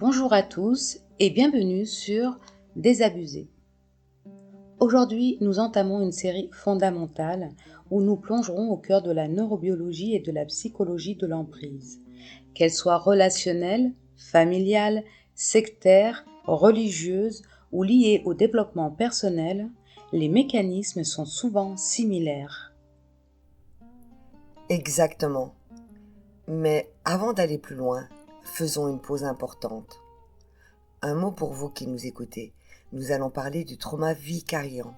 Bonjour à tous et bienvenue sur Désabusés. Aujourd'hui, nous entamons une série fondamentale où nous plongerons au cœur de la neurobiologie et de la psychologie de l'emprise. Qu'elle soit relationnelle, familiale, sectaire, religieuse ou liée au développement personnel, les mécanismes sont souvent similaires. Exactement. Mais avant d'aller plus loin, faisons une pause importante. Un mot pour vous qui nous écoutez. Nous allons parler du trauma vicariant.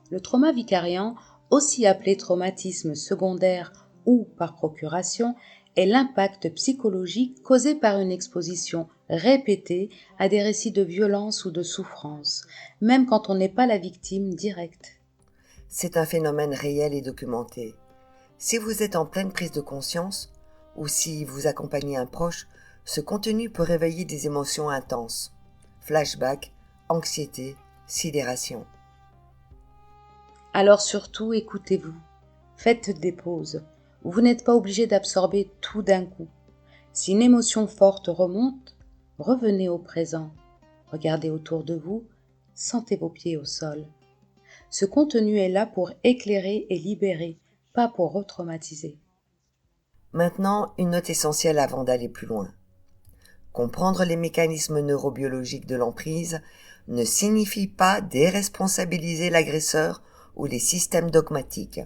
Le trauma vicariant, aussi appelé traumatisme secondaire ou par procuration, est l'impact psychologique causé par une exposition répétée à des récits de violence ou de souffrance, même quand on n'est pas la victime directe. C'est un phénomène réel et documenté. Si vous êtes en pleine prise de conscience, ou si vous accompagnez un proche, ce contenu peut réveiller des émotions intenses. Flashback, anxiété, sidération. Alors surtout, écoutez-vous. Faites des pauses. Vous n'êtes pas obligé d'absorber tout d'un coup. Si une émotion forte remonte, revenez au présent. Regardez autour de vous, sentez vos pieds au sol. Ce contenu est là pour éclairer et libérer, pas pour retraumatiser. Maintenant, une note essentielle avant d'aller plus loin. Comprendre les mécanismes neurobiologiques de l'emprise ne signifie pas déresponsabiliser l'agresseur ou les systèmes dogmatiques.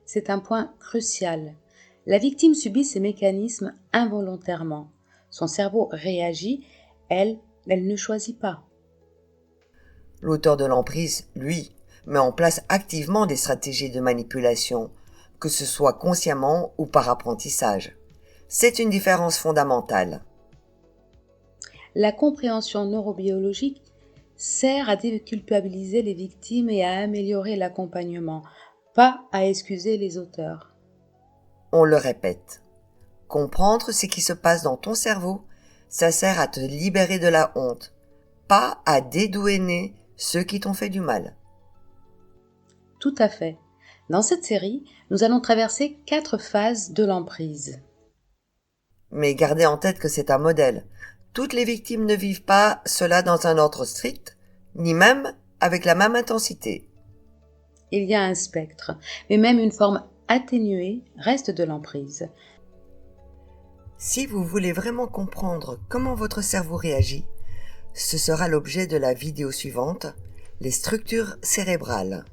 C'est un point crucial. La victime subit ces mécanismes involontairement. Son cerveau réagit, elle ne choisit pas. L'auteur de l'emprise, lui, met en place activement des stratégies de manipulation, que ce soit consciemment ou par apprentissage. C'est une différence fondamentale. La compréhension neurobiologique sert à déculpabiliser les victimes et à améliorer l'accompagnement, pas à excuser les auteurs. On le répète. Comprendre ce qui se passe dans ton cerveau, ça sert à te libérer de la honte, pas à dédouaner ceux qui t'ont fait du mal. Tout à fait. Dans cette série, nous allons traverser 4 phases de l'emprise. Mais gardez en tête que c'est un modèle. Toutes les victimes ne vivent pas cela dans un ordre strict, ni même avec la même intensité. Il y a un spectre, mais même une forme atténuée reste de l'emprise. Si vous voulez vraiment comprendre comment votre cerveau réagit, ce sera l'objet de la vidéo suivante, les structures cérébrales.